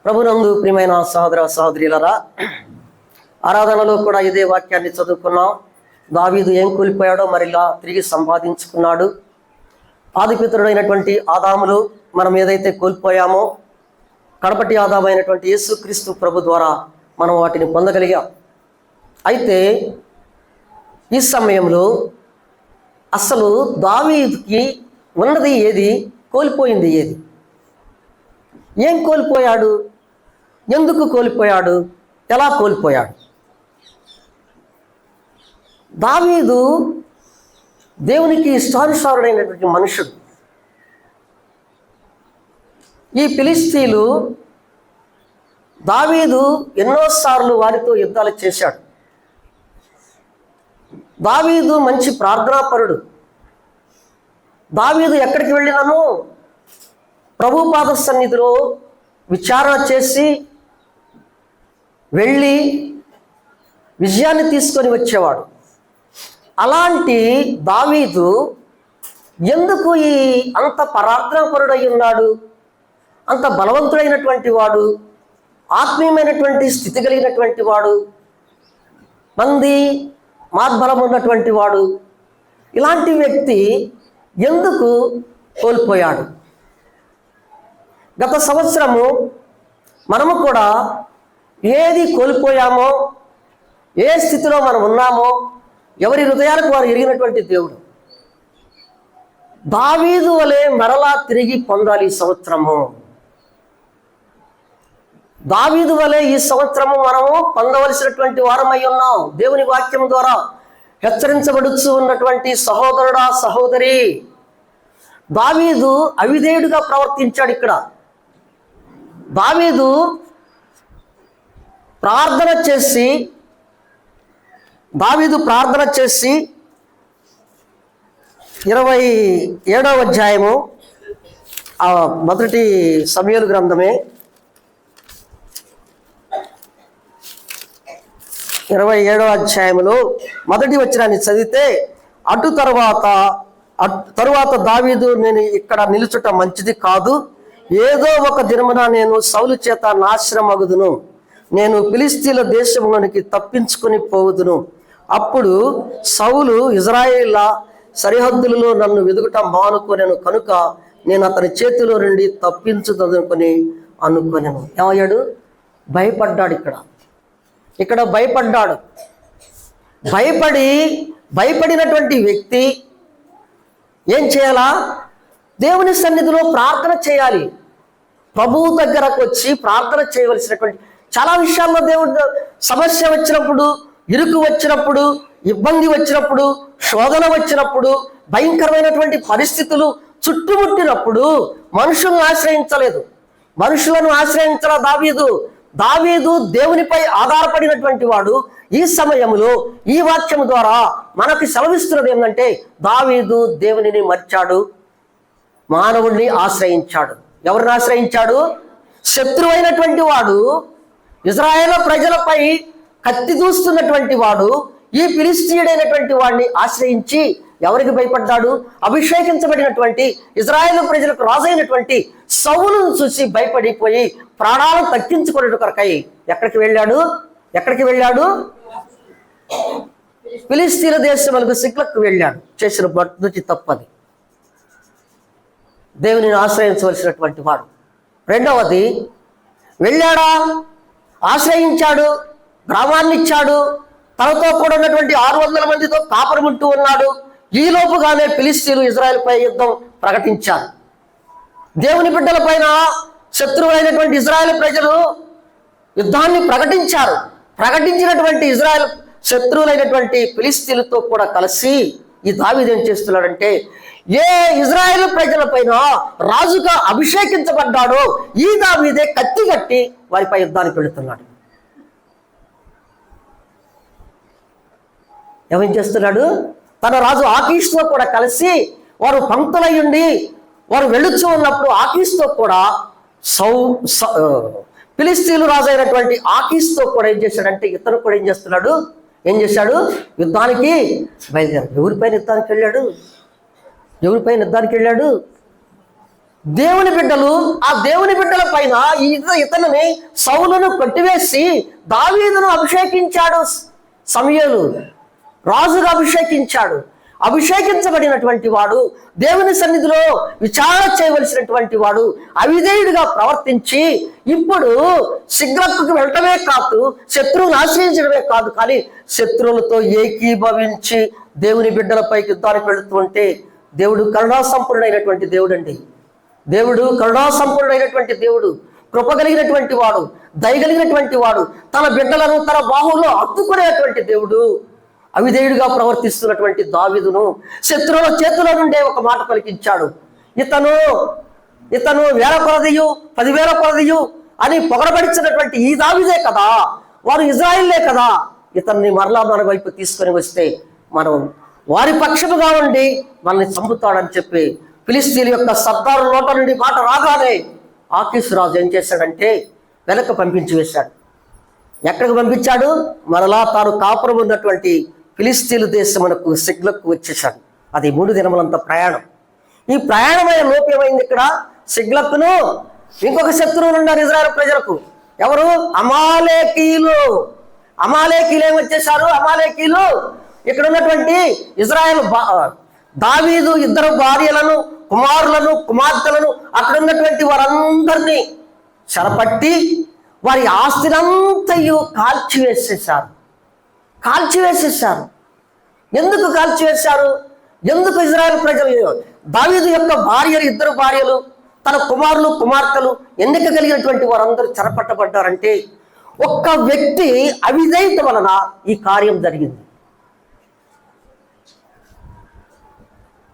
ప్రభునందు ప్రియమైన సహోదర సహోదరులారా, ఆరాధనలో కూడా ఇదే వాక్యాన్ని చదువుకున్నాం. దావీదు ఏం కోల్పోయాడో మరిలా తిరిగి సంపాదించుకున్నాడు. ఆదిపితరుడైనటువంటి ఆదాములు మనం ఏదైతే కోల్పోయామో కడపటి ఆదామైనటువంటి యేసుక్రీస్తు ప్రభు ద్వారా మనం వాటిని పొందగలిగాం. అయితే ఈ సమయంలో అసలు దావీదుకి ఉన్నది ఏది, కోల్పోయింది ఏది? ఏం కోల్పోయాడు? ఎందుకు కోల్పోయాడు? ఎలా కోల్పోయాడు? దావీదు దేవునికి ఇష్టానుసారుడైనటువంటి మనుషుడు. ఈ ఫిలిష్తీయులు దావీదు ఎన్నోసార్లు వారితో యుద్ధాలు చేశాడు. దావీదు మంచి ప్రార్థనాపరుడు. దావీదు ఎక్కడికి వెళ్ళినాను ప్రభుపాద సన్నిధిలో విచారణ చేసి వెళ్ళి విజయాన్ని తీసుకొని వచ్చేవాడు. అలాంటి దావీదు ఎందుకు అంత ప్రార్థనాపరుడై ఉన్నాడు? అంత బలవంతుడైనటువంటి వాడు, ఆత్మీయమైనటువంటి స్థితి కలిగినటువంటి వాడు, మంది మార్బలం ఉన్నటువంటి వాడు, ఇలాంటి వ్యక్తి ఎందుకు కోల్పోయాడు? గత సంవత్సరము మనము కూడా ఏది కోల్పోయామో, ఏ స్థితిలో మనం ఉన్నామో ఎవరి హృదయాలకు వారు ఎరిగినటువంటి దేవుడు. దావీదు వలె మరలా తిరిగి పొందాలి ఈ సంవత్సరము. దావీదు వలె ఈ సంవత్సరము మనము పొందవలసినటువంటి వారమై ఉన్నాం. దేవుని వాక్యం ద్వారా హెచ్చరించబడుచు ఉన్నటువంటి సహోదరుడా సహోదరి, దావీదు అవిధేయుడిగా ప్రవర్తించాడు. ఇక్కడ దావీదు ప్రార్థన చేసి 27వ అధ్యాయము, మొదటి సమూయేలు గ్రంథమే 27వ అధ్యాయములో మొదటి వచనాన్ని చదివితే, తరువాత దావీదు, నేను ఇక్కడ నిలుచుట మంచిది కాదు, ఏదో ఒక దినమున నేను సౌలు చేత నాశనమగుదును, నేను ఫిలిష్తీయుల దేశములోనికి తప్పించుకొని పోవుదును. అప్పుడు సౌలు ఇజ్రాయేళ్ల సరిహద్దులలో నన్ను వెదుగుట మానుకొనెను కనుక నేను అతని చేతిలో నుండి తప్పించుదనుకొని అనుకొనెను. ఏమయ్యాడు? భయపడ్డాడు. ఇక్కడ భయపడ్డాడు. భయపడినటువంటి వ్యక్తి ఏం చేయాలా? దేవుని సన్నిధిలో ప్రార్థన చేయాలి. ప్రభువు దగ్గరకు వచ్చి ప్రార్థన చేయవలసినటువంటి చాలా విషయాల్లో దేవుడు సమస్య వచ్చినప్పుడు, ఇరుకు వచ్చినప్పుడు, ఇబ్బంది వచ్చినప్పుడు, శోధన వచ్చినప్పుడు, భయంకరమైనటువంటి పరిస్థితులు చుట్టుముట్టినప్పుడు మనుషులను ఆశ్రయించాల దావీదు దేవునిపై ఆధారపడినటువంటి వాడు. ఈ సమయంలో ఈ వాక్యం ద్వారా మనకి సెలవిస్తున్నది ఏంటంటే, దావీదు దేవునిని మర్చాడు, మానవుడిని ఆశ్రయించాడు. ఎవరిని ఆశ్రయించాడు? శత్రువైనటువంటి వాడు, ఇజ్రాయేల్ ప్రజలపై కత్తి దూస్తున్నటువంటి వాడు, ఈ ఫిలిష్తీయుడైనటువంటి వాడిని ఆశ్రయించి ఎవరికి భయపడ్డాడు? అభిషేకించబడినటువంటి ఇజ్రాయేల్ ప్రజలకు రాజైనటువంటి సౌలును చూసి భయపడిపోయి ప్రాణాలను తగ్గించుకునే కొరకై ఎక్కడికి వెళ్ళాడు? ఫిలిష్తీయుల దేశములకు సిక్లకు వెళ్ళాడు. చేసిన మొదటి తప్పది. దేవునిని ఆశ్రయించవలసినటువంటి వాడు. రెండవది, వెళ్ళాడా? ఆశ్రయించాడు, గ్రామాన్ని ఇచ్చాడు, తనతో కూడా ఉన్నటువంటి 600 మందితో కాపురం ఉంటూ ఉన్నాడు. ఈలోపుగానే ఫిలిష్తీయులు ఇజ్రాయెల్పై యుద్ధం ప్రకటించారు. దేవుని బిడ్డల పైన శత్రువులైనటువంటి ఇజ్రాయెల్ ప్రజలు యుద్ధాన్ని ప్రకటించారు. ప్రకటించినటువంటి ఇజ్రాయెల్ శత్రువులైనటువంటి ఫిలిష్తీయులతో కూడా కలిసి ఈ దావీదు ఏం చేస్తున్నాడంటే, ఏ ఇజ్రాయెల్ ప్రజల పైన రాజుగా అభిషేకించబడ్డాడో ఈ దావీదే కత్తి కట్టి వారిపై యుద్ధానికి వెళుతున్నాడు. ఏమేం చేస్తున్నాడు? తన రాజు ఆకీష్తో కూడా కలిసి వారు పంక్తులయ్యుండి వారు వెళుచూ ఉన్నప్పుడు ఆకీష్తో కూడా ఫిలిష్తీయులు రాజు అయినటువంటి ఆకీష్తో కూడా ఏం చేశాడంటే, ఇతను కూడా ఏం చేశాడు? యుద్ధానికి బయలుదేరాడు. ఎవరిపైన యుద్ధానికి వెళ్ళాడు? దేవుని బిడ్డలు, ఆ దేవుని బిడ్డల పైన ఇతనిని సౌలును కొట్టివేసి దావీదును అభిషేకించాడు. సమూయేలు రాజుగా అభిషేకించాడు. అభిషేకించబడినటువంటి వాడు, దేవుని సన్నిధిలో విచారణ చేయవలసినటువంటి వాడు అవిధేయుడిగా ప్రవర్తించి ఇప్పుడు సిగ్లక్కుకు వెళ్ళటమే కాదు, శత్రువును ఆశ్రయించడమే కాదు, కానీ శత్రువులతో ఏకీభవించి దేవుని బిడ్డలపైకి యుద్ధానికి వెళుతూ ఉంటే దేవుడు కరుణాసంపన్నుడైనటువంటి దేవుడు అండి. దేవుడు కరుణాసంపన్నుడైనటువంటి దేవుడు, కృప కలిగినటువంటి వాడు, దయగలిగినటువంటి వాడు, తన బిడ్డలను తన బాహువులో హత్తుకునేటువంటి దేవుడు. అవిధేయుడిగా ప్రవర్తిస్తున్నటువంటి దావీదును శత్రువుల చేతుల నుండే ఒక మాట పలికించాడు. ఇతను 1000 కొలదియు 10,000 కొలదియు అని పొగడబడిచినటువంటి ఈ దావీదే కదా, వారు ఇజ్రాయిల్లే కదా, ఇతన్ని మరలా మన వైపు తీసుకొని వస్తే మనం వారి పక్షముగా ఉండి మనల్ని చంపుతాడని చెప్పి ఫిలిస్తీన్ల యొక్క సర్దారు నోట నుండి మాట రాగానే ఆకీషు రాజు ఏం చేశాడంటే వెనక్కి పంపించి వేశాడు. ఎక్కడికి పంపించాడు? మరలా తాను కాపురం ఉన్నటువంటి ఫిలిస్తీన్ల దేశమునకు సిగ్లకు వచ్చేశాడు. అది 3 దినములంత ప్రయాణం. ఈ ప్రయాణమైన లోపు ఏమైంది? ఇక్కడ సిగ్లక్కును ఇంకొక శత్రువులు ఉన్నారు ఇజ్రాయెల్ ప్రజలకు. ఎవరు? అమాలేకీయులు. అమాలేకీయులు ఏమొచ్చేశారు? అమాలేకీయులు ఇక్కడ ఉన్నటువంటి ఇజ్రాయెల్ దావీదు 2 భార్యలను, కుమారులను, కుమార్తెలను, అక్కడ ఉన్నటువంటి వారందరినీ చెరపట్టి వారి ఆస్తినంతయు కాల్చివేసేశారు. ఎందుకు కాల్చివేశారు? ఎందుకు ఇజ్రాయెల్ ప్రజలు దావీదు యొక్క భార్యలు, 2 భార్యలు, తన కుమారులు, కుమార్తెలు, ఎన్నిక కలిగినటువంటి వారందరూ చెరపట్టబడ్డారంటే ఒక్క వ్యక్తి అవిధేయత వలన ఈ కార్యం జరిగింది.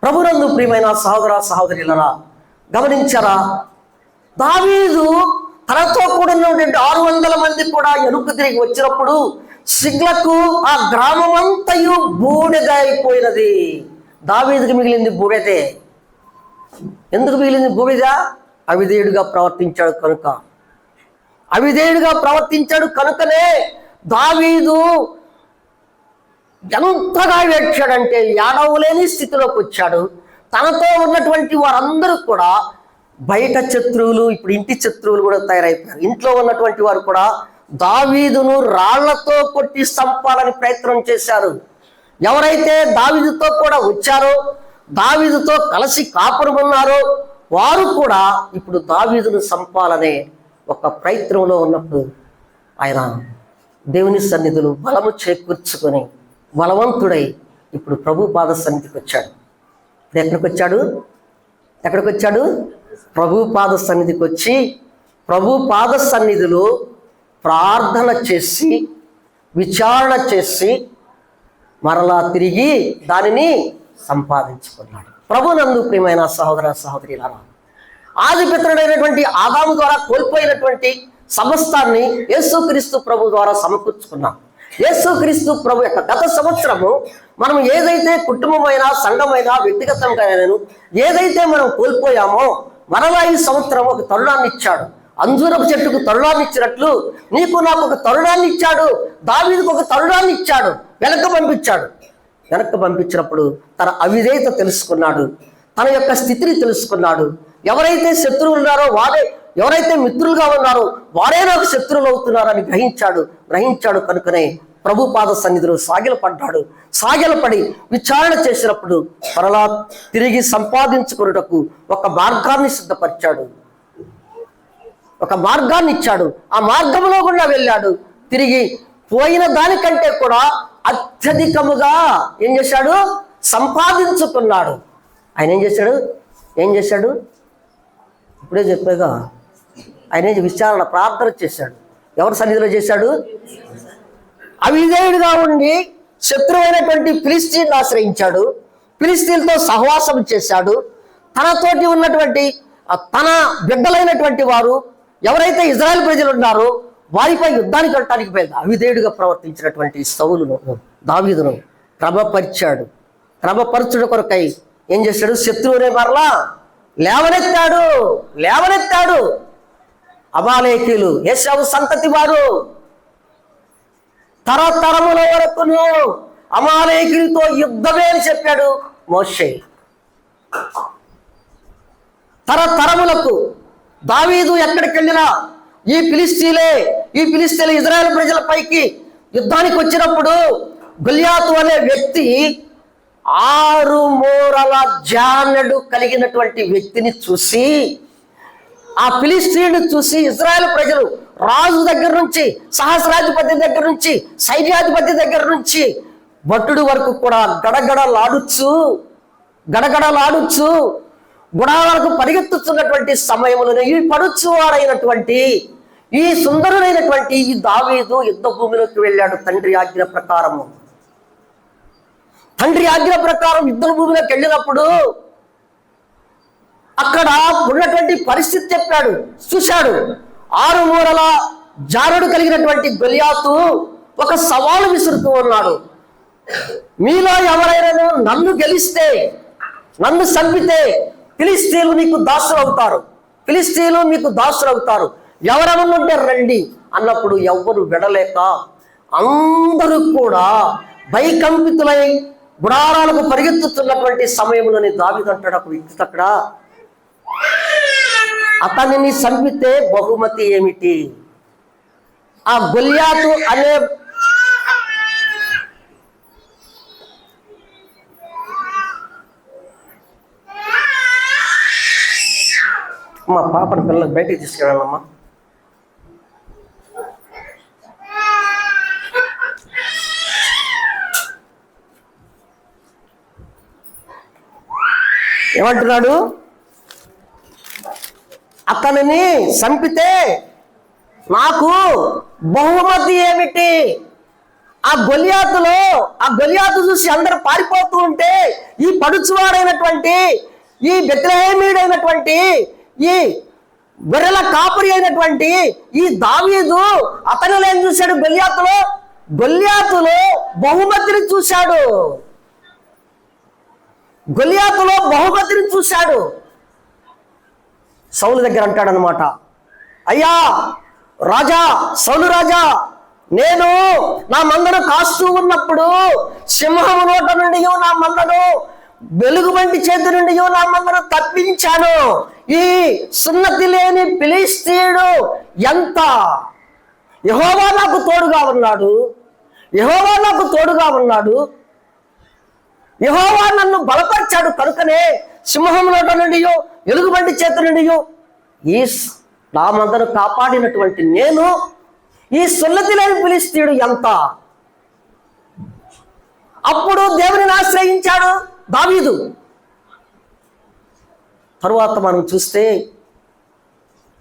ప్రభునందు ప్రియమైన సహోదర సహోదరులారా, గమనించారా? దావీదు తనతో కూడినటువంటి 600 మంది కూడా వెనుక తిరిగి వచ్చినప్పుడు సిగ్లకు ఆ గ్రామమంతయు బూడిద అయిపోయినది. దావీదుకి మిగిలింది బూడిదే. ఎందుకు మిగిలింది బూడిద? అవిధేయుడిగా ప్రవర్తించాడు కనుక. అవిధేయుడిగా ప్రవర్తించాడు కనుకనే దావీదు ఎంతగా వేడ్చాడంటే ఏడవలేని స్థితిలోకి వచ్చాడు. తనతో ఉన్నటువంటి వారందరూ కూడా బయట శత్రువులు, ఇప్పుడు ఇంటి శత్రువులు కూడా తయారైపోయారు. ఇంట్లో ఉన్నటువంటి వారు కూడా దావీదును రాళ్లతో కొట్టి చంపాలని ప్రయత్నం చేశారు. ఎవరైతే దావీదుతో కూడా వచ్చారో, దావీదుతో కలిసి కాపురం ఉన్నారో వారు కూడా ఇప్పుడు దావీదును చంపాలనే ఒక ప్రయత్నంలో ఉన్నప్పుడు ఆయన దేవుని సన్నిధులు బలము చేకూర్చుకొని బలవంతుడై ఇప్పుడు ప్రభు పాద సన్నిధికి వచ్చాడు. ఎక్కడికి వచ్చాడు? ప్రభు పాద సన్నిధికి వచ్చి ప్రభు పాద సన్నిధిలో ప్రార్థన చేసి విచారణ చేసి మరలా తిరిగి దానిని సంపాదించుకున్నాడు. ప్రభునందు ప్రియమైన సహోదర సహోదరులారా, ఆదిపిత్రుడైనటువంటి ఆదాము ద్వారా కోల్పోయినటువంటి సమస్తాన్ని యేసుక్రీస్తు ప్రభు ద్వారా సమకూర్చుకున్నాం. యేసుక్రీస్తు ప్రభు యొక్క గత సంవత్సరము మనం ఏదైతే కుటుంబమైనా, సంఘమైనా, వ్యక్తిగతంగా ఏదైతే మనం కోల్పోయామో మరలా ఈ సంవత్సరం ఒక తరుణాన్ని ఇచ్చాడు. అంజూరపు చెట్టుకు తరుణాన్ని ఇచ్చినట్లు నీకు నాకు ఒక తరుణాన్ని ఇచ్చాడు. దావీదుకు ఒక తరుణాన్ని ఇచ్చాడు. వెనక్కి పంపించినప్పుడు తన అవిధేయత తెలుసుకున్నాడు, తన యొక్క స్థితిని తెలుసుకున్నాడు. ఎవరైతే శత్రువులు ఉన్నారో వారే, ఎవరైతే మిత్రులుగా ఉన్నారో వారే నాకు శత్రువులు అవుతున్నారని గ్రహించాడు కనుకనే ప్రభు పాద సన్నిధిలో సాగిలపడి విచారణ చేసినప్పుడు మరలా తిరిగి సంపాదించుకున్నటకు ఒక మార్గాన్ని సిద్ధపరిచాడు, ఒక మార్గాన్ని ఇచ్చాడు. ఆ మార్గంలో కూడా వెళ్ళాడు. తిరిగి పోయిన దానికంటే కూడా అత్యధికముగా ఏం చేశాడు? సంపాదించుకున్నాడు. ఆయన ఏం చేశాడు? ఇప్పుడే చెప్పాగా, ఆయన విచారణ ప్రార్థన చేశాడు. ఎవరి సన్నిధిలో చేశాడు? అవిధేయుడిగా ఉండి శత్రువైనటువంటి ఫిలిస్తీన్ను ఆశ్రయించాడు. ఫిలిస్తీన్లతో సహవాసం చేశాడు. తనతోటి ఉన్నటువంటి తన బిడ్డలైనటువంటి వారు ఎవరైతే ఇజ్రాయెల్ ప్రజలు ఉన్నారో వారిపై యుద్ధానికి వెళ్ళటానికి పోయింది. అవిధేయుడిగా ప్రవర్తించినటువంటి సౌలును, దావీదును క్రమపరచుట కొరకై ఏం చేశాడు? శత్రువునే మరలా లేవనెత్తాడు. అమాలేకీయులు, ఏశావు సంతతి వారు తరతరముల వరకును అమాలేకీయులతో యుద్ధమే అని చెప్పాడు మోషే. తరతరములకు దావీదు ఎక్కడికి వెళ్ళినా ఈ ఫిలిస్తీన్లు ఇజ్రాయెల్ ప్రజలపైకి యుద్ధానికి వచ్చినప్పుడు గొల్యాతు అనే వ్యక్తి 6 మూరల జానెడు కలిగినటువంటి వ్యక్తిని చూసి, ఆ ఫిలిస్తీయుడు చూసి ఇజ్రాయెల్ ప్రజలు రాజు దగ్గర నుంచి, సహస్రాధిపతి దగ్గర నుంచి, సైన్యాధిపతి దగ్గర నుంచి భటుడు వరకు కూడా గడగడలాడుచు గుడాలకు పరిగెత్తుతున్నటువంటి సమయంలో ఈ పడుచువాడైనటువంటి ఈ సుందరుడైనటువంటి ఈ దావీదు యుద్ధ భూమిలోకి వెళ్ళాడు. తండ్రి ఆజ్ఞ ప్రకారం యుద్ధ భూమిలోకి వెళ్ళినప్పుడు అక్కడ ఉన్నటువంటి పరిస్థితి చెప్పాడు, చూశాడు. 6 మూరల జారుడు కలిగినటువంటి గొల్యాతు ఒక సవాలు విసురుతూ ఉన్నాడు. మీలో ఎవరైనా నన్ను గెలిస్తే, నన్ను చంపితే ఫిలిస్తీన్లు మీకు దాసులు అవుతారు, ఎవరెవరుంటే రండి అన్నప్పుడు ఎవ్వరు విడలేక అందరూ కూడా భయకంపితులై గుడారాలకు పరిగెత్తుతున్నటువంటి సమయంలోని దావీదు అంటాడు ఒక వ్యక్తి అక్కడ, అతనిని చంపితే బహుమతి ఏమిటి? ఆ గొల్యాతు అనే మా పాపను పిల్లలకు బయటికి తీసుకెళ్ళాలమ్మా. ఏమంటున్నాడు? అతనిని చంపితే నాకు బహుమతి ఏమిటి? ఆ గొల్యాతు చూసి అందరూ పారిపోతూ ఉంటే ఈ పడుచువాడైనటువంటి, ఈ బెత్లెహేమీయుడైనటువంటి, ఈ గొర్రెల కాపరి అయినటువంటి ఈ దావీదు అతనిలో ఏం చూశాడు? గొల్యాతులో బహుమతిని చూశాడు. సౌలు దగ్గర అంటాడనమాట, అయ్యా సౌలు రాజా, నేను నా మందను కాస్తూ ఉన్నప్పుడు సింహము నోట నుండి నా మందను, వెలుగుబంటి చేతి నుండి నా మందను తప్పించాను. ఈ సున్నతి లేని ఫిలిస్తీయుడు ఎంత! యెహోవా నాకు తోడుగా ఉన్నాడు, యెహోవా నన్ను బలపరిచాడు కనుకనే సింహం నోట నుండి, వెలుగుబంటి చేతి నుండి ఈ నా మందను కాపాడినటువంటి నేను ఈ సున్నతి లేని ఫిలిస్తీయుడు ఎంత! అప్పుడు దేవునిని ఆశ్రయించాడు దావీదు. తరువాత మనం చూస్తే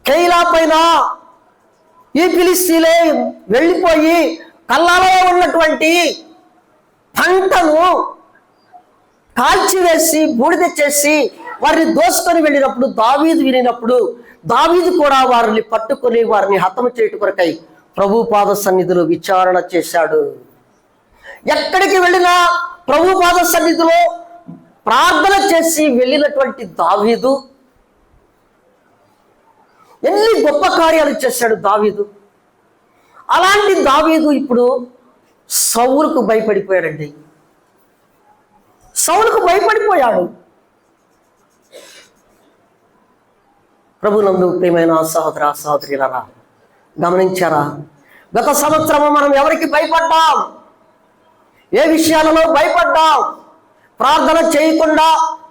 కైలా పైన ఈ ఫిలిస్తీన్లే వెళ్ళిపోయి కళ్ళలో ఉన్నటువంటి పంటను కాల్చివేసి బూడిద చేసి వారిని దోసుకొని వెళ్ళినప్పుడు దావీదు వినినప్పుడు దావీదు కూడా వారిని పట్టుకొని వారిని హతము చేయట కొరకై ప్రభు పాద సన్నిధిలో విచారణ చేశాడు. ఎక్కడికి వెళ్ళినా ప్రభు పాద సన్నిధిలో ప్రార్థన చేసి వెళ్ళినటువంటి దావీదు ఎన్ని గొప్ప కార్యాలు చేశాడు దావీదు. అలాంటి దావీదు ఇప్పుడు సౌలుకు భయపడిపోయాడండి. ప్రభునందు ప్రియమైన సహోదర సహోదరులారా, గమనించారా? గత సంవత్సరము మనం ఎవరికి భయపడ్డాం? ఏ విషయాలలో భయపడ్డాం? ప్రార్థన చేయకుండా,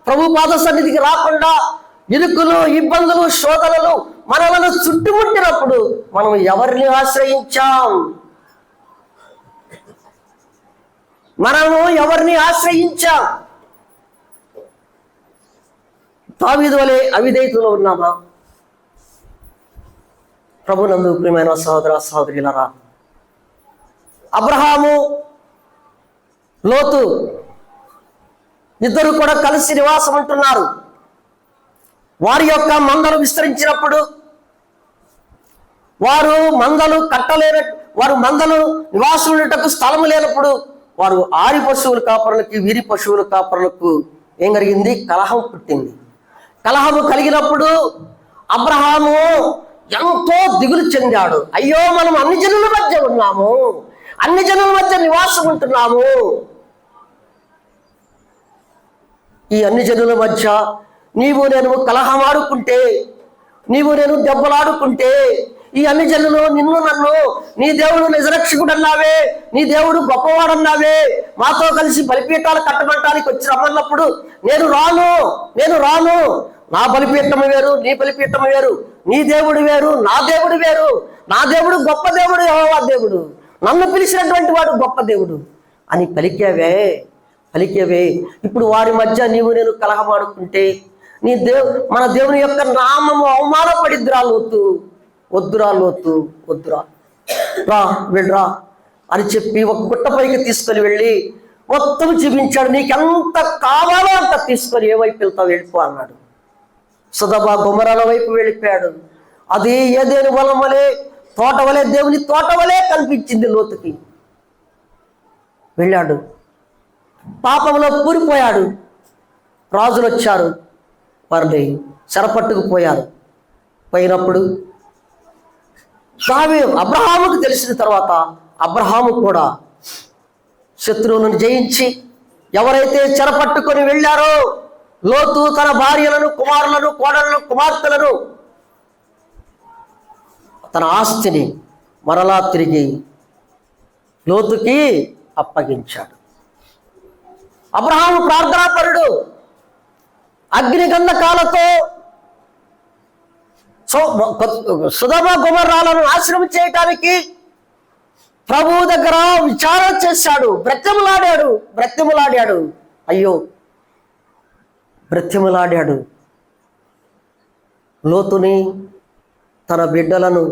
ప్రభు పాద సన్నిధికి రాకుండా, ఇరుకులు, ఇబ్బందులు, శోధనలు మనలను చుట్టుముట్టినప్పుడు మనం ఎవరిని ఆశ్రయించాం? దావీదు వలె అవిధేయతలో ఉన్నామా? ప్రభునందు ప్రియమైన సహోదర సహోదరులారా, అబ్రహాము, లోతు ఇద్దరు కూడా కలిసి నివాసం ఉంటున్నారు. వారి యొక్క మందలు విస్తరించినప్పుడు వారు మందలు నివాసం ఉండటకు స్థలము లేనప్పుడు వారు ఆరి పశువుల కాపరులకి, వీరి పశువుల కాపరులకు ఏం జరిగింది? కలహం పుట్టింది. కలహము కలిగినప్పుడు అబ్రహాము ఎంతో దిగులు చెందాడు. అయ్యో, మనం అన్ని జనుల మధ్య ఉన్నాము, అన్ని జనుల మధ్య నివాసం ఉంటున్నాము. ఈ అన్ని జనుల మధ్య నీవు నేను కలహమాడుకుంటే, నీవు నేను దెబ్బలాడుకుంటే, ఈ అన్ని జనులు నిన్ను నన్ను నీ దేవుడు నిజరక్షకుడు అన్నావే, నీ దేవుడు గొప్పవాడన్నావే, మాతో కలిసి బలిపీఠాలు కట్టబడటానికి వచ్చి రమ్మన్నప్పుడు నేను రాను, నా బలిపీఠము వేరు, నీ బలిపీఠము వేరు, నీ దేవుడు వేరు, నా దేవుడు వేరు, నా దేవుడు గొప్ప దేవుడు, యెహోవా దేవుడు, నన్ను పిలిచినటువంటి వాడు గొప్ప దేవుడు అని పలికేవే. ఇప్పుడు వారి మధ్య నీవు నేను కలహమాడుకుంటే మన దేవుని యొక్క నామము అవమానపడిద్దురా లోతు, వద్దురా వెళ్ళరా అని చెప్పి ఒక గుట్టపైకి తీసుకొని వెళ్ళి మొత్తం చూపించాడు. నీకెంత కావాలో అంత తీసుకొని ఏ వైపు వెళ్తావు వెళ్ళిపో అన్నాడు. సొదొమ గొమొర్రా వైపు వెళ్ళిపోయాడు. అది ఏదెను వనం వలె, తోట వలె, దేవుని తోట వలె కనిపించింది లోతుకి. వెళ్ళాడు, పాపంలో కూలిపోయాడు. రాజులు వచ్చారు, వారిని చెరపట్టుకు పోయినప్పుడు అబ్రహాముకు తెలిసిన తర్వాత అబ్రహాము కూడా శత్రువులను జయించి ఎవరైతే చెరపట్టుకొని వెళ్ళారో లోతు తన భార్యలను, కుమారులను, కోడలను, కుమార్తెలను, తన ఆస్తిని మరలా తిరిగి లోతుకి అప్పగించాడు. అబ్రహాము ప్రార్థనాపరుడు. అగ్నిగంధకాలతో సొదొమ గొమొర్రాలను నాశనం చేయటానికి ప్రభువు దగ్గర విచారణ చేశాడు, బ్రతిమలాడాడు. అయ్యో, బ్రతిమలాడాడు. లోతుని, తన బిడ్డలను,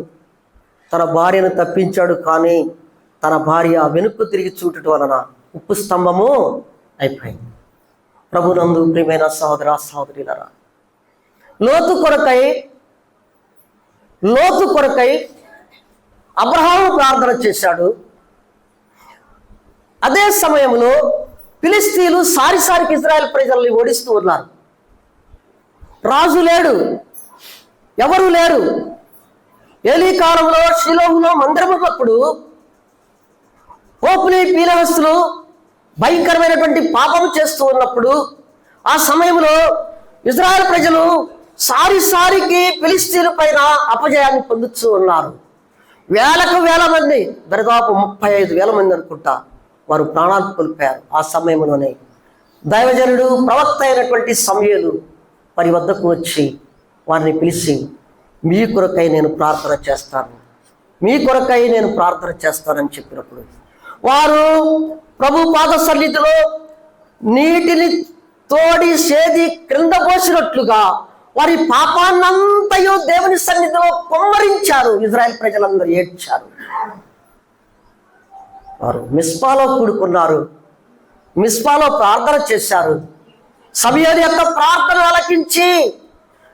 తన భార్యను తప్పించాడు. కానీ తన భార్య వెనుక్కు తిరిగి చూడటం వలన ఉప్పు స్తంభము అయిపోయింది. ప్రభునందు ప్రియమైన సహోదర సహోదరులారా, లోతు కొరకై అబ్రహాము ప్రార్థన చేశాడు. అదే సమయంలో ఫిలిష్తీయులు సారికి ఇజ్రాయెల్ ప్రజల్ని ఓడిస్తూ ఉన్నారు. రాజు లేడు, ఎవరు లేరు. ఏలీ కాలంలో షిలోహులో మందిరం ఉన్నప్పుడు హోప్ని పీనహస్తులు భయంకరమైనటువంటి పాపం చేస్తూ ఉన్నప్పుడు ఆ సమయంలో ఇజ్రాయెల్ ప్రజలు సారికి ఫిలిష్తీయుల పైన అపజయాన్ని పొందుతూ ఉన్నారు. వేల మంది, దాదాపు 35,000 మంది అనుకుంటా, వారు ప్రాణాలు కోల్పోయారు. ఆ సమయంలోనే దైవజనుడు, ప్రవక్త అయినటువంటి సమూయేలు వారి వద్దకు వచ్చి వారిని పిలిచి, మీ కొరకై నేను ప్రార్థన చేస్తానని చెప్పినప్పుడు వారు ప్రభు పాద సన్నిధిలో నీటిని తోడి సేది క్రింద పోసినట్లుగా వారి పాపాన్నంతయు దేవుని సన్నిధిలో కుమ్మరించారు. ఇజ్రాయెల్ ప్రజలందరూ ఏడ్చారు. వారు మిస్పాలో కూడుకున్నారు, మిస్పాలో ప్రార్థన చేశారు. సమూయేలు యొక్క ప్రార్థన ఆలకించి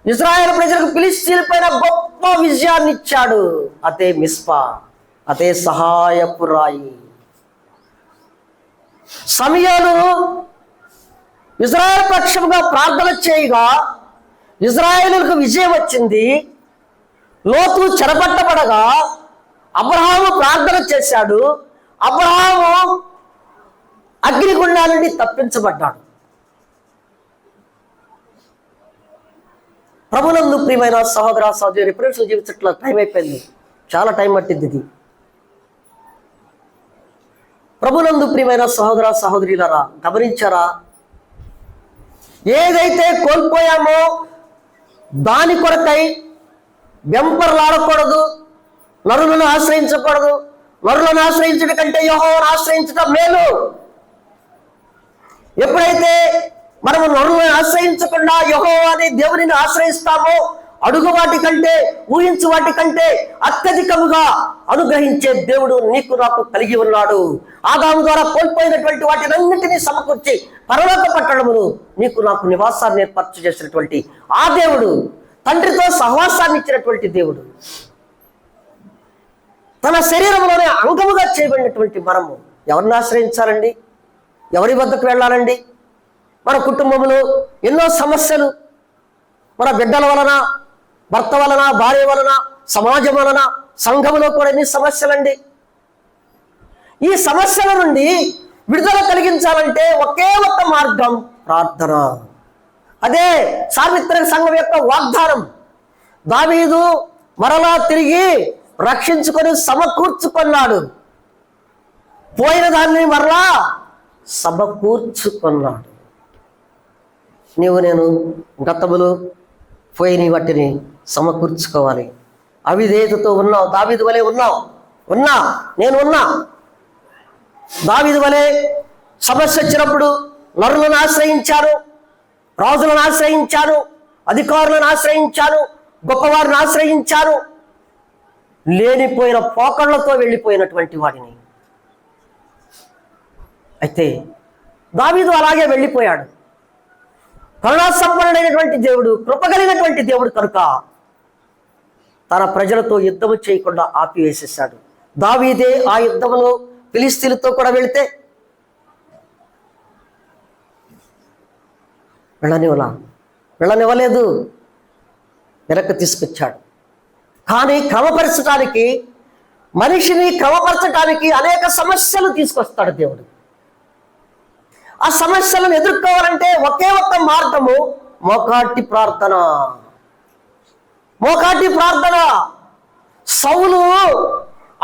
ఇజ్రాయెల్ ప్రజలకు ఫిలిష్తీయుల పైన గొప్ప విజయాన్ని ఇచ్చాడు. అదే మిస్పా, అదే సహాయపు రాయి. సమూయేలు ఇజ్రాయెల్ పక్షముగా ప్రార్థన చేయగా ఇజ్రాయేలులకు విజయం వచ్చింది. లోతు చెరపట్టబడగా అబ్రహాము ప్రార్థన చేశాడు. అబ్రహాము అగ్నిగుండాల నుండి తప్పించబడ్డాడు. ప్రభునందు ప్రియమైన సహోదర సహోదరి, ఎప్పుడు జీవించట్ల టైం అయిపోయింది, చాలా టైం పట్టింది ఇది. ప్రభునందు ప్రియమైన సహోదర సహోదరులారా, గమనించారా? ఏదైతే కోల్పోయామో దాని కొరకై వెంపర్లాడకూడదు, నరులను ఆశ్రయించకూడదు. నరులను ఆశ్రయించడం కంటే యెహోవాను ఆశ్రయించడం మేలు. ఎప్పుడైతే మనము నరులను ఆశ్రయించకుండా యెహోవాని దేవునిని ఆశ్రయిస్తామో అడుగు వాటి కంటే, ఊహించు వాటి కంటే అత్యధికముగా అనుగ్రహించే దేవుడు నీకు నాకు కలిగి ఉన్నాడు. ఆదాము ద్వారా కోల్పోయినటువంటి వాటినన్నింటినీ సమకూర్చి పరలోక పట్టణమును నీకు నాకు నివాసాన్ని ఏర్పాటు చేసినటువంటి ఆ దేవుడు, తండ్రితో సహవాసాన్ని ఇచ్చినటువంటి దేవుడు, తన శరీరంలోనే అంగముగా చేయబడినటువంటి మనము ఎవరిని ఆశ్రయించాలండి? ఎవరి వద్దకు వెళ్ళాలండి? మన కుటుంబంలో ఎన్నో సమస్యలు, మన బిడ్డల వలన, భర్త వలన, భార్య వలన, సమాజం వలన, సంఘంలో కూడా ఎన్ని సమస్యలండి. ఈ సమస్యల నుండి విడుదల కలిగించాలంటే ఒకే ఒక్క మార్గం ప్రార్థన. అదే సార్వత్రిక సంఘం యొక్క వాగ్దానం. దావీదు మరలా తిరిగి రక్షించుకొని సమకూర్చుకున్నాడు. పోయిన దాన్ని మరలా సమకూర్చుకున్నాడు. నీవు నేను గతములు పోయిన వాటిని సమకూర్చుకోవాలి. అవిధేయతతో ఉన్నావు, దావీదు వలె నేను ఉన్నా. దావీదు వలె సమస్య వచ్చినప్పుడు నరులను ఆశ్రయించాను, రాజులను ఆశ్రయించాను, అధికారులను ఆశ్రయించాను, గొప్పవారిని ఆశ్రయించాను. లేనిపోయిన పోకళ్లతో వెళ్ళిపోయినటువంటి వాడిని. అయితే దావీదు అలాగే వెళ్ళిపోయాడు. కరుణా సంపన్నుడైనటువంటి దేవుడు, కృపగలిగినటువంటి దేవుడు కనుక తన ప్రజలతో యుద్ధము చేయకుండా ఆపివేసేశాడు. దావీదే ఆ యుద్ధంలో ఫిలిస్తీన్లతో కూడా వెళితే వెళ్ళనివ్వలేదు, వెనక్కి తీసుకొచ్చాడు. కానీ మనిషిని క్రమపరచడానికి అనేక సమస్యలు తీసుకొస్తాడు దేవుడు. ఆ సమస్యలను ఎదుర్కోవాలంటే ఒకే ఒక్క మార్గము మోకాటి ప్రార్థన. సౌలు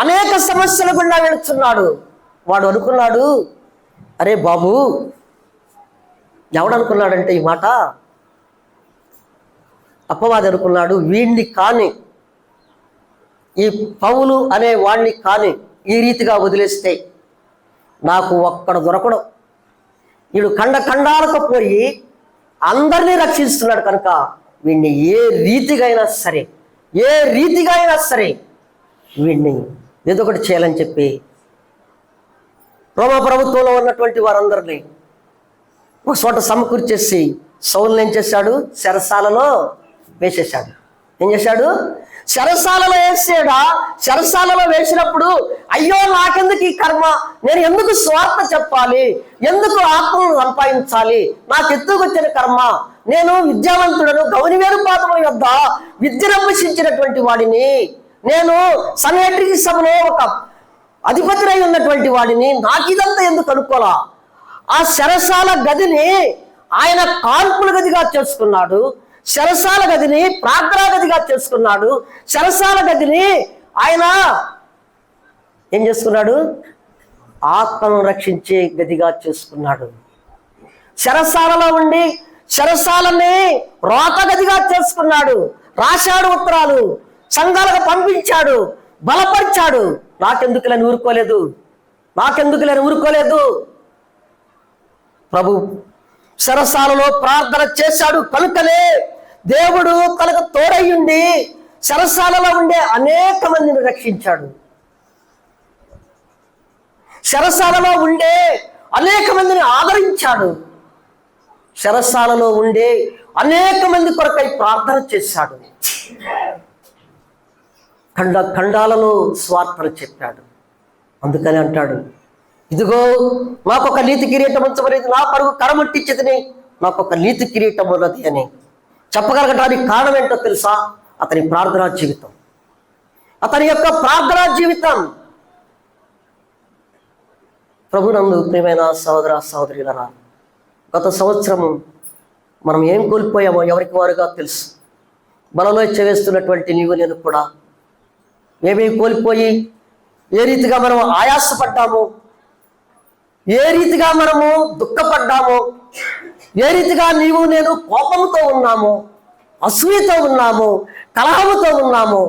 అనేక సమస్యల గుండా వెళుతున్నాడు. వాడు అనుకున్నాడు, అరే బాబు, ఎవడనుకున్నాడంటే ఈ మాట అపవాది అనుకున్నాడు, వీడిని కానీ ఈ పౌలు అనే వాడిని కానీ ఈ రీతిగా వదిలేస్తే నాకు ఒక్కడ దొరకడు. వీడు ఖండాలకు పోయి అందరినీ రక్షిస్తున్నాడు కనుక వీడిని ఏ రీతిగా అయినా సరే వీడిని ఏదో ఒకటి చేయాలని చెప్పి రోమా ప్రభుత్వంలో ఉన్నటువంటి వారందరినీ ఒక చోట సమకూర్చేసి సౌలుని ఏం చేశాడు? చెరసాలలో వేసేశాడు. ఏం చేశాడు? చెరసాలలో చెరసాలలో వేసినప్పుడు అయ్యో నాకెందుకు ఈ కర్మ, నేను ఎందుకు స్వార్థ చెప్పాలి, ఎందుకు ఆత్మను సంపాదించాలి, నాకు ఎత్తుకొచ్చిన కర్మ, నేను విద్యావంతుడను, గౌనివేరు పాదముల యొద్ద విద్యను అభ్యసించినటువంటి వాడిని, నేను సన్హెడ్రిక్ సభలో ఒక అధిపతిరై ఉన్నటువంటి వాడిని, నాకు ఇదంతా ఎందుకు అనుకోలా? ఆ చెరసాల గదిని ఆయన కాల్పుల గదిగా చేసుకున్నాడు, చెరసాల గదిని ప్రార్థనా గదిగా చేసుకున్నాడు, చెరసాల గదిని ఆయన ఏం చేసుకున్నాడు? ఆత్మను రక్షించే గదిగా చేసుకున్నాడు. చెరసాలలో ఉండి చెరసాలని రోత గదిగా చేసుకున్నాడు. రాశాడు ఉత్తరాలు, సంఘాలకు పంపించాడు, బలపరిచాడు. నాకెందుకులని ఊరుకోలేదు. ప్రభు చెరసాలలో ప్రార్థన చేశాడు కనుకనే దేవుడు తనకు తోడయ్యుండి చెరసాలలో ఉండే అనేక మందిని రక్షించాడు. చెరసాలలో ఉండే అనేక మందిని ఆదరించాడు. చెరసాలలో ఉండే అనేక మంది కొరకై ప్రార్థన చేశాడు. ఖండాలలో స్వార్థలు చెప్పాడు. అందుకని అంటాడు, ఇదిగో నాకొక నీతి కిరీటం ఉంచబడింది, నా పరుగు కరమట్టించితిని, నాకొక నీతి కిరీటం ఉన్నది అని చెప్పగలగటానికి కారణం ఏంటో తెలుసా? అతని ప్రార్థనా జీవితం. అతని యొక్క ప్రార్థనా జీవితం. ప్రభునందు ప్రియమైన సహోదర సహోదరులారా, గత సంవత్సరం మనం ఏం కోల్పోయామో ఎవరికి వారుగా తెలుసు. మనలో వేస్తున్నటువంటి నీవు నేను కూడా ఏమేమి కోల్పోయి ఏ రీతిగా మనం ఆయాసపడ్డామో, ఏ రీతిగా మనము దుఃఖపడ్డామో, ఏ రీతిగా నీవు నేను కోపంతో ఉన్నామో, అసూయతో ఉన్నామో, కలహముతో ఉన్నామో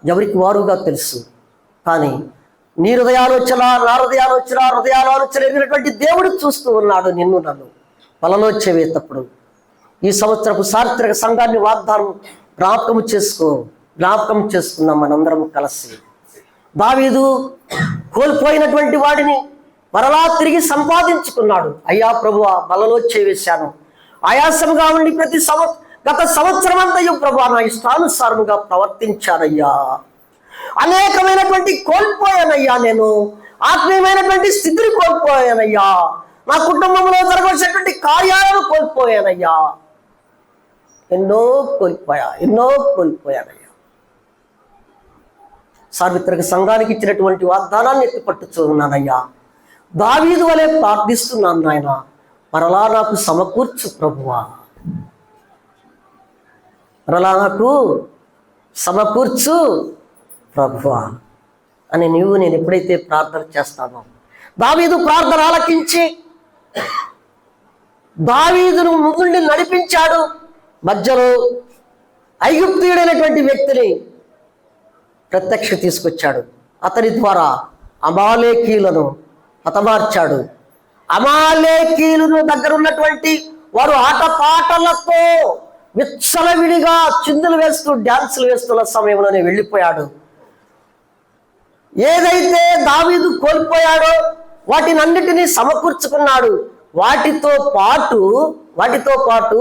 ఎవరికి వారుగా తెలుసు. కానీ నీ హృదయాలోచన, నా హృదయాలోచన ఎగినటువంటి దేవుడు చూస్తూ ఉన్నాడు నిన్ను నన్ను. వలలో చెవేటప్పుడు ఈ సంవత్సరపు చారిత్రక సంఘాన్ని వాగ్దానం జ్ఞాపకం చేసుకున్నాం మనందరం కలిసి. దావీదు కోల్పోయినటువంటి వాడిని మరలా తిరిగి సంపాదించుకున్నాడు. అయ్యా ప్రభువా, బలలో చేవేశాను, ఆయాసంగా ఉండి గత సంవత్సరం అంతయు ప్రభువా నా ఇష్టానుసారముగా ప్రవర్తించానయ్యా, అనేకమైనటువంటి కోల్పోయానయ్యా, నేను ఆత్మీయమైనటువంటి స్థితిని కోల్పోయానయ్యా, నా కుటుంబంలో జరగవలసినటువంటి కార్యాలను కోల్పోయానయ్యా, ఎన్నో కోల్పోయానయ్యా. సార్వత్రిక సంఘానికి ఇచ్చినటువంటి వాగ్దానాన్ని ఎత్తిపట్టుచూ ఉన్నానయ్యా. దావీదు వలె ప్రార్థిస్తున్నాను నాయన, మరలా నాకు సమకూర్చు ప్రభువా. మరలా నాకు సమకూర్చు ప్రభువా అని నేను ఎప్పుడైతే ప్రార్థన చేస్తానో, దావీదు ప్రార్థన ఆలకించి దావీదును ముందుండి నడిపించాడు. మధ్యలో ఐగుప్తీయుడైనటువంటి వ్యక్తిని ప్రత్యక్ష తీసుకొచ్చాడు. అతని ద్వారా అమాలేకీయులను హతమార్చాడు. అమాలేకీయులను దగ్గర ఉన్నటువంటి వారు ఆటపాటలతో విచ్చలవిడిగా చిందులు వేస్తూ డ్యాన్సులు వేస్తున్న సమయంలోనే వెళ్ళిపోయాడు. ఏదైతే దావీదు కోల్పోయాడో వాటినన్నిటినీ సమకూర్చుకున్నాడు. వాటితో పాటు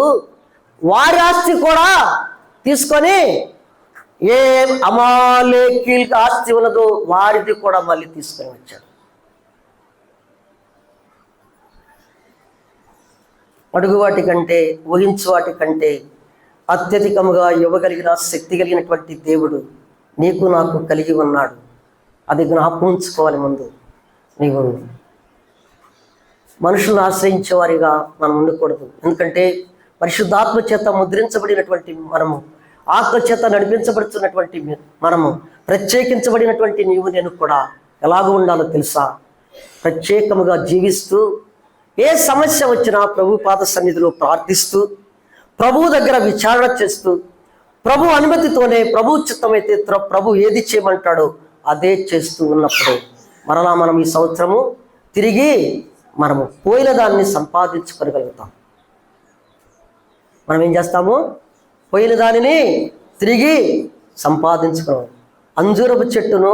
వారి ఆస్తి కూడా తీసుకొని ఏ అమాలేకీయులకు ఆస్తి ఉన్నదో వారిది కూడా మళ్ళీ తీసుకొని వచ్చాడు. అడుగు వాటి కంటే, ఊహించు వాటి కంటే అత్యధికముగా ఇవ్వగలిగిన శక్తి కలిగినటువంటి దేవుడు నీకు నాకు కలిగి ఉన్నాడు. అది జ్ఞాపకం ఉంచుకోవాలి. ముందు నీవు మనుషులను ఆశ్రయించేవారిగా మనం ఉండకూడదు. ఎందుకంటే పరిశుద్ధాత్మ చేత ముద్రించబడినటువంటి మనము, ఆత్మచేత నడిపించబడుతున్నటువంటి మనము, ప్రత్యేకించబడినటువంటి నీవు నేను కూడా ఎలాగో ఉండాలో తెలుసా? ప్రత్యేకముగా జీవిస్తూ, ఏ సమస్య వచ్చినా ప్రభు పాద సన్నిధిలో ప్రార్థిస్తూ, ప్రభువు దగ్గర విచారణ చేస్తూ, ప్రభు అనుమతితోనే, ప్రభు చిత్తమైతే ప్రభు ఏది చేయమంటాడో అదే చేస్తూ ఉన్నప్పుడు మరలా మనం ఈ సంవత్సరము తిరిగి మనము పోయిన దాన్ని సంపాదించుకోగలుగుతాం. మనం ఏం చేస్తాము? పోయిన దానిని తిరిగి సంపాదించుకోవాలి. అంజూరపు చెట్టును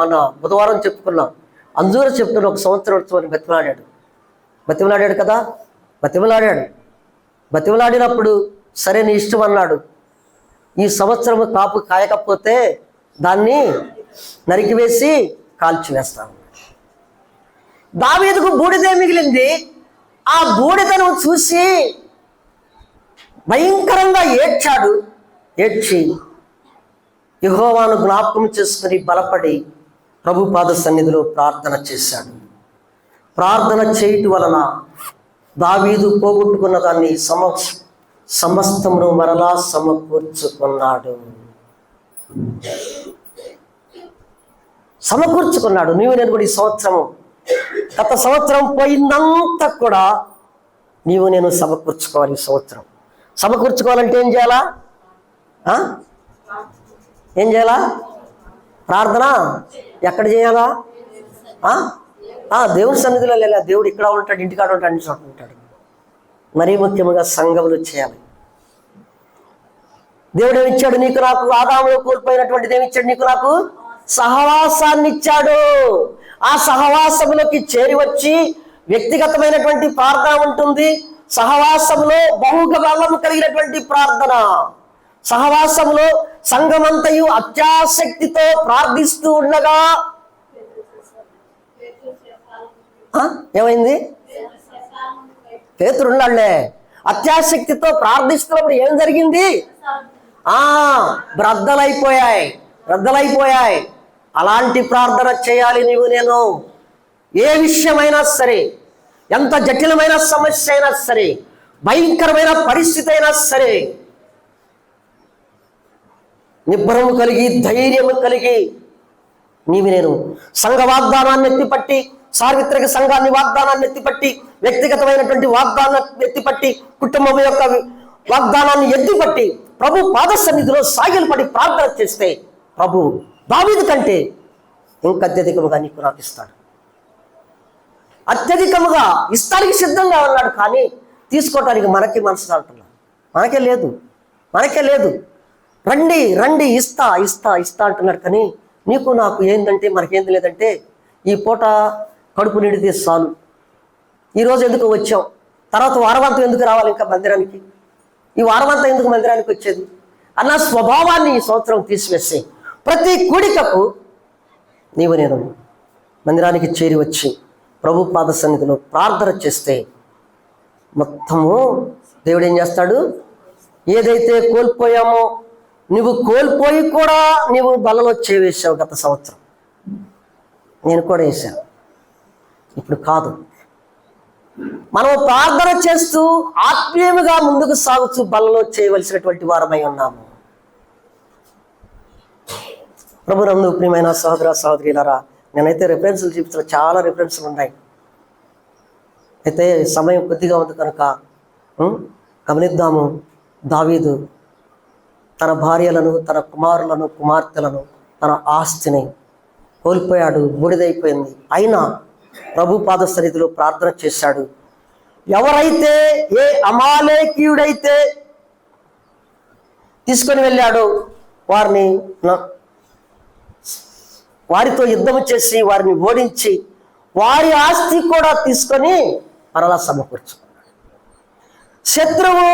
మన బుధవారం చెప్పుకున్నాం. అంజూర చెట్టును ఒక సంవత్సరం బతిమలాడాడు కదా. బతిమలాడినప్పుడు సరే నీ ఇష్టం అన్నాడు. ఈ సంవత్సరము కాపు కాయకపోతే దాన్ని నరికివేసి కాల్చివేస్తాను. దావీదుకు బూడిదే మిగిలింది. ఆ బూడిదను చూసి భయంకరంగా ఏడ్చి యెహోవాను జ్ఞాపకం చేసుకుని బలపడి ప్రభు పాద సన్నిధిలో ప్రార్థన చేశాడు. ప్రార్థన చేయటం వలన దావీదు పోగొట్టుకున్న దాన్ని సమస్తమును మరలా సమకూర్చుకున్నాడు. నీవు నేను కూడా ఈ సంవత్సరము, గత సంవత్సరం పోయిందంతా కూడా నీవు నేను సమకూర్చుకోవాలి. ఈ సంవత్సరం సమకూర్చుకోవాలంటే ఏం చేయాలా? ప్రార్థన ఎక్కడ చేయాలా? దేవుని సన్నిధిలో లేదా? దేవుడు ఇక్కడ ఉంటాడు, ఇంటికాడ ఉంటాడు, అన్ని చోట్ల ఉంటాడు. మరీ ముఖ్యంగా సంఘములు చేయాలి. దేవుడు ఏమిచ్చాడు నీకు నాకు? ఆదాములో కోల్పోయినటువంటిది ఏమిచ్చాడు నీకు నాకు? సహవాసాన్ని ఇచ్చాడు. ఆ సహవాసములోకి చేరి వచ్చి వ్యక్తిగతమైనటువంటి ప్రార్థన ఉంటుంది. సహవాసములో బహుగబలము కలిగినటువంటి ప్రార్థన. సహవాసములో సంఘమంతయు అత్యాసక్తితో ప్రార్థిస్తూ ఉండగా ఏమైంది? పేతురున్నాళ్లే అత్యాసక్తితో ప్రార్థిస్తున్నప్పుడు ఏం జరిగింది? రద్దలైపోయాయి. అలాంటి ప్రార్థన చేయాలి నీవు నేను. ఏ విషయమైనా సరే, ఎంత జటిలమైన సమస్య అయినా సరే, భయంకరమైన పరిస్థితి అయినా సరే, నిబ్బరము కలిగి, ధైర్యము కలిగి నీవు నేను సంఘ వాగ్దానాన్ని ఎత్తిపట్టి, సార్వత్రిక సంఘాన్ని వాగ్దానాన్ని ఎత్తిపట్టి, వ్యక్తిగతమైనటువంటి వాగ్దానాన్ని ఎత్తిపట్టి, కుటుంబం యొక్క వాగ్దానాన్ని ఎత్తిపట్టి ప్రభు పాద సన్నిధిలో సాగిలపడి ప్రార్థన చేస్తే ప్రభు దావీదు కంటే ఇంకా అత్యధికముగా నీకు నాకు ఇస్తాడు. అత్యధికముగా ఇస్తానికి సిద్ధంగా ఉన్నాడు. కానీ తీసుకోవటానికి మనకి మనసు అంటున్నాడు. మనకే లేదు. రండి ఇస్తా అంటున్నాడు. కానీ నీకు నాకు ఏంటంటే మనకేంది లేదంటే, ఈ పూట కడుపు నిండితే చాలు, ఈరోజు ఎందుకు వచ్చాం, తర్వాత వారమంతా ఎందుకు రావాలి ఇంకా మందిరానికి, ఈ వారమంతా ఎందుకు మందిరానికి వచ్చేది అన్న స్వభావాన్ని ఈ సంవత్సరం తీసివేసి ప్రతి కూడికకు నీవు నేను మందిరానికి చేరి వచ్చి ప్రభు పాద సన్నిధిలో ప్రార్థన చేస్తే మొత్తము దేవుడు ఏం చేస్తాడు? ఏదైతే కోల్పోయామో, నువ్వు కోల్పోయి కూడా నీవు బలలో చేవేసావు. గత సంవత్సరం నేను కూడా వేశాను. ఇప్పుడు కాదు, మనం ప్రార్థన చేస్తూ ఆత్మీయముగా ముందుకు సాగుతూ బలలో చేయవలసినటువంటి వారమై ఉన్నాము. ప్రభునందు ప్రియమైన సహోదర సహోదరులారా, నేనైతే రిఫరెన్స్లు చూపిస్తున్న చాలా రిఫరెన్స్లు ఉన్నాయి. అయితే సమయం కొద్దిగా ఉంది కనుక గమనిద్దాము. దావీదు తన భార్యలను, తన కుమారులను, కుమార్తెలను, తన ఆస్తిని కోల్పోయాడు, బూడిదైపోయింది. అయినా ప్రభు పాద సన్నిధిలో ప్రార్థన చేశాడు. ఎవరైతే ఏ అమాలేకీయుడైతే తీసుకొని వెళ్ళాడో వారితో యుద్ధం చేసి వారిని ఓడించి వారి ఆస్తి కూడా తీసుకొని మరలా సమకూర్చుకున్నాడు. శత్రువు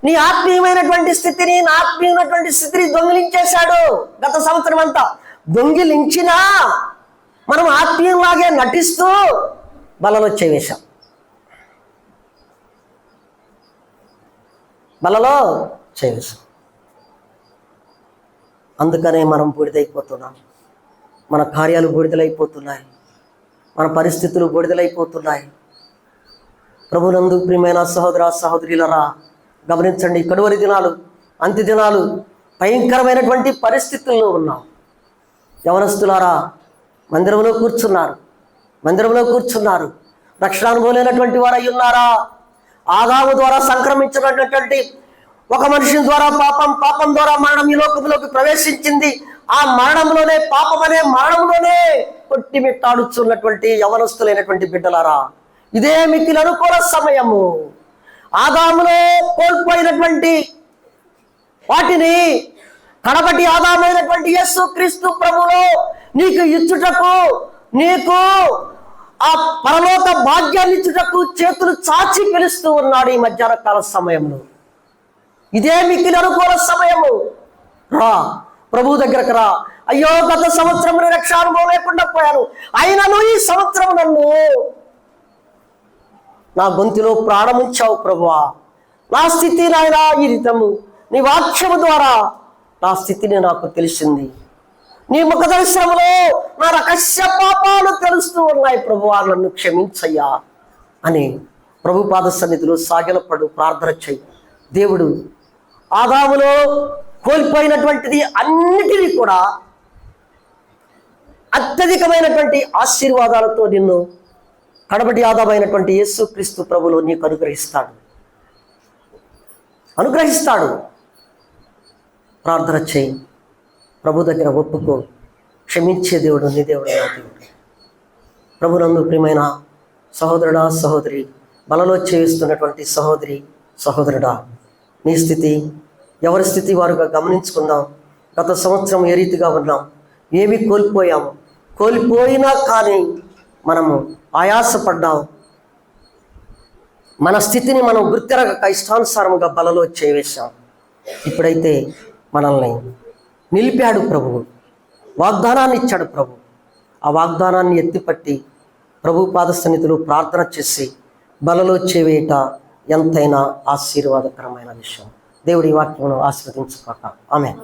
నీ ఆత్మీయమైనటువంటి స్థితిని, నా ఆత్మీయమైనటువంటి స్థితిని దొంగిలించేశాడు. గత సంవత్సరం అంతా దొంగిలించినా మనం ఆత్మీయంలాగే నటిస్తూ బలలో చేవేశాం. బలలో చేవేశాం. అందుకనే మనం బూడిదైపోతున్నాం. మన కార్యాలు బూడిదలైపోతున్నాయి, మన పరిస్థితులు బూడిదలైపోతున్నాయి. ప్రభునందు ప్రియమైన సహోదర సహోదరులారా, గమనించండి. కడువరి దినాలు, అంత్య దినాలు, భయంకరమైనటువంటి పరిస్థితుల్లో ఉన్నాం. యవనస్తులారా, మందిరంలో కూర్చున్నారు. రక్షణ అనుభవమైనటువంటి వారు అయి ఉన్నారా? ఆదాము ద్వారా సంక్రమించినటువంటి ఒక మనిషి ద్వారా పాపం ద్వారా మరణం ఈ లోకంలోకి ప్రవేశించింది. ఆ మరణంలోనే, పాపం అనే మరణంలోనే కొట్టిమిట్టాడుచున్నటువంటి యవనస్తులైనటువంటి బిడ్డలారా, ఇదే మిక్కిలి అనుకూల సమయము. ఆదాములో కోల్పోయినటువంటి వాటిని కడపటి ఆదామైనటువంటి యేసు క్రీస్తు ప్రభులో నీకు ఇచ్చుటకు, నీకు ఆ పరలోక భాగ్యాన్ని ఇచ్చుటకు చేతులు చాచి పిలుస్తూ ఉన్నాడు ఈ మధ్యాహ్న కాల సమయంలో. ఇదే మిక్కిలి అనుకూల సమయము. రా, ప్రభు దగ్గరకు రా. అయ్యో, గత సంవత్సరం రక్షణ అనుభవం లేకుండా పోయాను, అయినను ఈ సంవత్సరం నన్ను నా గొంతులో ప్రాణముంచావు ప్రభువా. నా స్థితి నాయనా ఈ రీతము, నీ వాక్యము ద్వారా నా స్థితిని నాకు తెలిసింది. నీ ముఖ దర్శనములో నా రహస్య పాపాలు తెలుస్తూ ఉన్నాయి ప్రభువా, నన్ను క్షమించయ్యా అని ప్రభు పాద సన్నిధిలో సాగిలపడు, ప్రార్థన చెయ్యి. దేవుడు ఆదాములో కోల్పోయినటువంటిది అన్నిటినీ కూడా అత్యధికమైనటువంటి ఆశీర్వాదాలతో నిన్ను కడపటి ఆదామైనటువంటి యేసు క్రీస్తు ప్రభులో నీకు అనుగ్రహిస్తాడు. ప్రార్థన చేయి, ప్రభు దగ్గర ఒప్పుకో. క్షమించే దేవుడు నీ దేవుడు, నా దేవుడు. ప్రభునందు ప్రియమైన సహోదరుడా, సహోదరి, బలలో చేయిస్తున్నటువంటి సహోదరి, సహోదరుడా, నీ స్థితి, ఎవరి స్థితి వారుగా గమనించుకుందాం. గత సంవత్సరం ఏ రీతిగా ఉన్నాం, ఏమి కోల్పోయాము, కోల్పోయినా కానీ మనము ఆయాసపడ్డాం. మన స్థితిని మనం గుర్తిరగక ఇష్టానుసారముగా బలలో చేవేశాం. ఇప్పుడైతే మనల్ని నిలిపాడు ప్రభువు, వాగ్దానాన్ని ఇచ్చాడు ప్రభు. ఆ వాగ్దానాన్ని ఎత్తిపట్టి ప్రభు పాద సన్నిధిలో ప్రార్థన చేసి బలలో చేవేయట ఎంతైనా ఆశీర్వాదకరమైన విషయం. దేవుడి వాక్యమును ఆశీర్వదించుగాక. ఆమేన్.